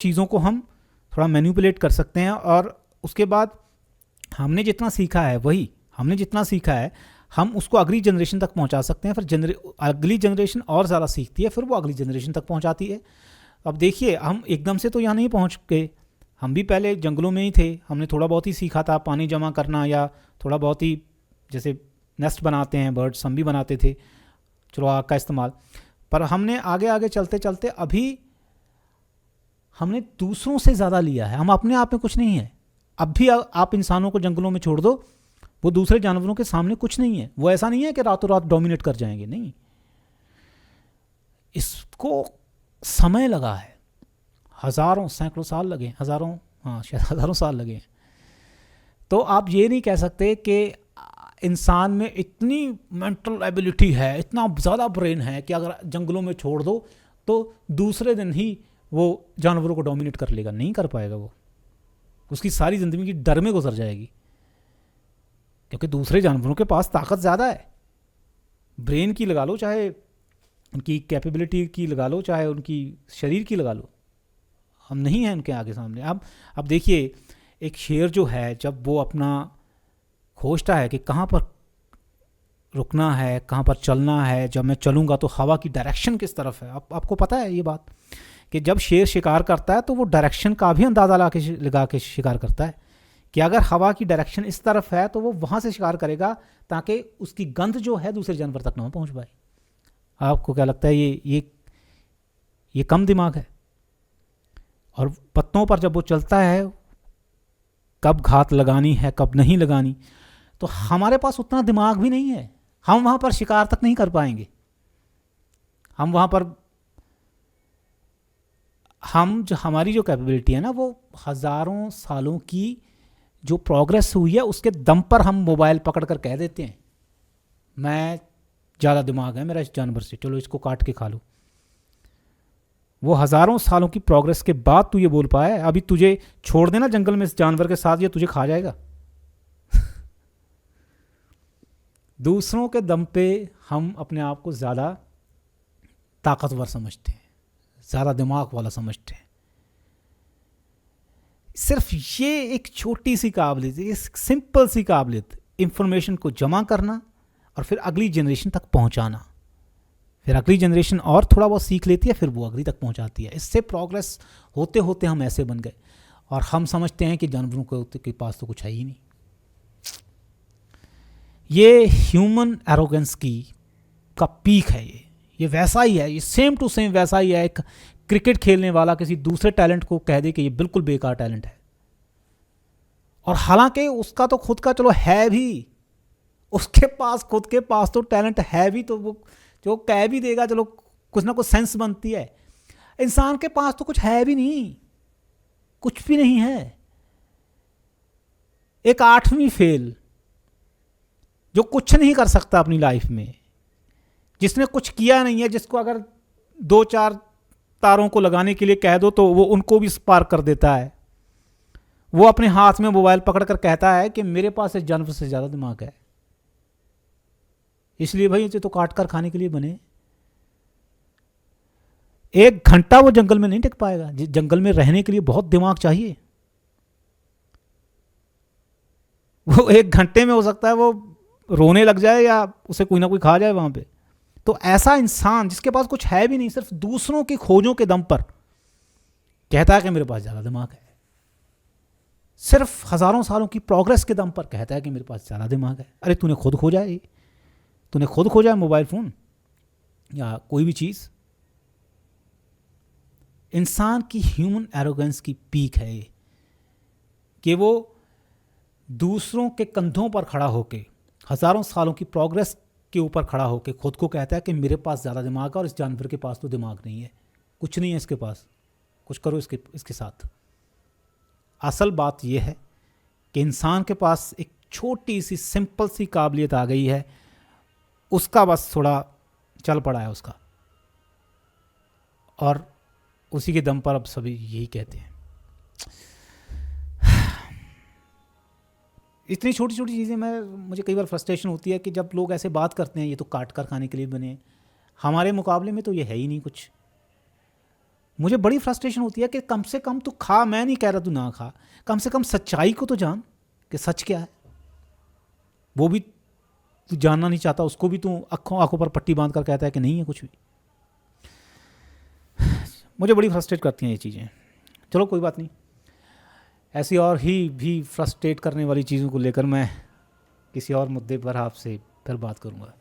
चीज़ों को हम थोड़ा मैनिपुलेट कर सकते हैं, और उसके बाद हमने जितना सीखा है हम उसको अगली जनरेशन तक पहुंचा सकते हैं। फिर अगली जनरेशन और ज़्यादा सीखती है, फिर वो अगली जनरेशन तक पहुंचाती है। अब देखिए, हम एकदम से तो यहाँ नहीं पहुँच गए, हम भी पहले जंगलों में ही थे, हमने थोड़ा बहुत ही सीखा था पानी जमा करना, या थोड़ा बहुत ही जैसे नेस्ट बनाते हैं बर्ड्स, हम भी बनाते थे, चलो आग का इस्तेमाल। पर हमने आगे आगे चलते चलते अभी हमने दूसरों से ज़्यादा लिया है, हम अपने आप में कुछ नहीं है। अब भी आप इंसानों को जंगलों में छोड़ दो, वो दूसरे जानवरों के सामने कुछ नहीं है। वो ऐसा नहीं है कि रातों रात डोमिनेट कर जाएंगे, नहीं, इसको समय लगा है, हज़ारों सैकड़ों साल लगे, हज़ारों, हाँ शायद हज़ारों साल लगे हैं। तो आप ये नहीं कह सकते कि इंसान में इतनी मेंटल एबिलिटी है, इतना ज़्यादा ब्रेन है कि अगर जंगलों में छोड़ दो तो दूसरे दिन ही वो जानवरों को डोमिनेट कर लेगा। नहीं कर पाएगा, वो उसकी सारी ज़िंदगी की डर में गुजर जाएगी, क्योंकि दूसरे जानवरों के पास ताकत ज़्यादा है, ब्रेन की लगा लो, चाहे उनकी कैपेबिलिटी की लगा लो, चाहे उनकी शरीर की लगा लो, हम नहीं हैं उनके आगे सामने। अब देखिए, एक शेर जो है, जब वो अपना खोजता है कि कहाँ पर रुकना है, कहाँ पर चलना है, जब मैं चलूँगा तो हवा की डायरेक्शन किस तरफ है। आपको पता है ये बात कि जब शेर शिकार करता है तो वो डायरेक्शन का भी अंदाज़ा लगा के शिकार करता है कि अगर हवा की डायरेक्शन इस तरफ है तो वो वहाँ से शिकार करेगा, ताकि उसकी गंध जो है दूसरे जानवर तक ना पहुँच पाए। आपको क्या लगता है, ये कम दिमाग है? और पत्तों पर जब वो चलता है, कब घात लगानी है कब नहीं लगानी, तो हमारे पास उतना दिमाग भी नहीं है, हम वहाँ पर शिकार तक नहीं कर पाएंगे। हम वहाँ पर हमारी जो कैपेबिलिटी है ना, वो हज़ारों सालों की जो प्रोग्रेस हुई है उसके दम पर हम मोबाइल पकड़ कर कह देते हैं मैं ज़्यादा दिमाग है मेरा इस जानवर से, चलो इसको काट के खा लो। वो हज़ारों सालों की प्रोग्रेस के बाद तू ये बोल पाया है। अभी तुझे छोड़ देना जंगल में इस जानवर के साथ, ये तुझे खा जाएगा। दूसरों के दम पे हम अपने आप को ज़्यादा ताकतवर समझते हैं, ज़्यादा दिमाग वाला समझते हैं। सिर्फ ये एक छोटी सी काबिलियत, एक सिंपल सी काबिलियत, इंफॉर्मेशन को जमा करना और फिर अगली जनरेशन तक पहुंचाना, फिर अगली जनरेशन और थोड़ा बहुत सीख लेती है, फिर वो अगली तक पहुंचाती है। इससे प्रोग्रेस होते होते हम ऐसे बन गए, और हम समझते हैं कि जानवरों के पास तो कुछ है ही नहीं। ये ह्यूमन एरोगेंस का पीक है। ये वैसा ही है, ये सेम टू सेम वैसा ही है। एक क्रिकेट खेलने वाला किसी दूसरे टैलेंट को कह दे कि ये बिल्कुल बेकार टैलेंट है, और हालांकि उसका तो खुद का चलो है भी, उसके पास खुद के पास तो टैलेंट है भी, तो वो जो कह भी देगा चलो कुछ ना कुछ सेंस बनती है। इंसान के पास तो कुछ है भी नहीं, कुछ भी नहीं है। एक 8वीं फेल जो कुछ नहीं कर सकता अपनी लाइफ में, जिसने कुछ किया नहीं है, जिसको अगर 2-4 तारों को लगाने के लिए कह दो तो वो उनको भी स्पार्क कर देता है, वो अपने हाथ में मोबाइल पकड़कर कहता है कि मेरे पास इस जानवर से ज़्यादा दिमाग है, इसलिए भाई इसे तो काट कर खाने के लिए बने। 1 घंटा वो जंगल में नहीं टिक पाएगा। जंगल में रहने के लिए बहुत दिमाग चाहिए। वो 1 घंटे में हो सकता है वो रोने लग जाए या उसे कोई ना कोई खा जाए वहां पे। तो ऐसा इंसान जिसके पास कुछ है भी नहीं, सिर्फ दूसरों की खोजों के दम पर कहता है कि मेरे पास ज़्यादा दिमाग है, सिर्फ हज़ारों सालों की प्रोग्रेस के दम पर कहता है कि मेरे पास ज़्यादा दिमाग है। अरे तूने खुद खोजा है मोबाइल फ़ोन या कोई भी चीज़। इंसान की ह्यूमन एरोगेंस की पीक है ये, कि वो दूसरों के कंधों पर खड़ा होके, हज़ारों सालों की प्रोग्रेस के ऊपर खड़ा होके खुद को कहता है कि मेरे पास ज़्यादा दिमाग है और इस जानवर के पास तो दिमाग नहीं है, कुछ नहीं है इसके पास, कुछ करो इसके साथ। असल बात यह है कि इंसान के पास एक छोटी सी सिंपल सी काबिलियत आ गई है, उसका बस थोड़ा चल पड़ा है उसका, और उसी के दम पर अब सभी यही कहते हैं। इतनी छोटी छोटी चीज़ें मुझे कई बार फ्रस्ट्रेशन होती है कि जब लोग ऐसे बात करते हैं ये तो काट कर खाने के लिए बने, हमारे मुकाबले में तो ये है ही नहीं कुछ। मुझे बड़ी फ्रस्ट्रेशन होती है कि कम से कम तू खा, मैं नहीं कह रहा तू ना खा, कम से कम सच्चाई को तो जान कि सच क्या है। वो भी तू जानना नहीं चाहता, उसको भी तू आंखों पर पट्टी बांध कर कहता है कि नहीं है कुछ भी। मुझे बड़ी फ्रस्ट्रेट करती हैं ये चीज़ें। चलो कोई बात नहीं, ऐसी और ही भी फ्रस्ट्रेट करने वाली चीज़ों को लेकर मैं किसी और मुद्दे पर आपसे फिर बात करूँगा।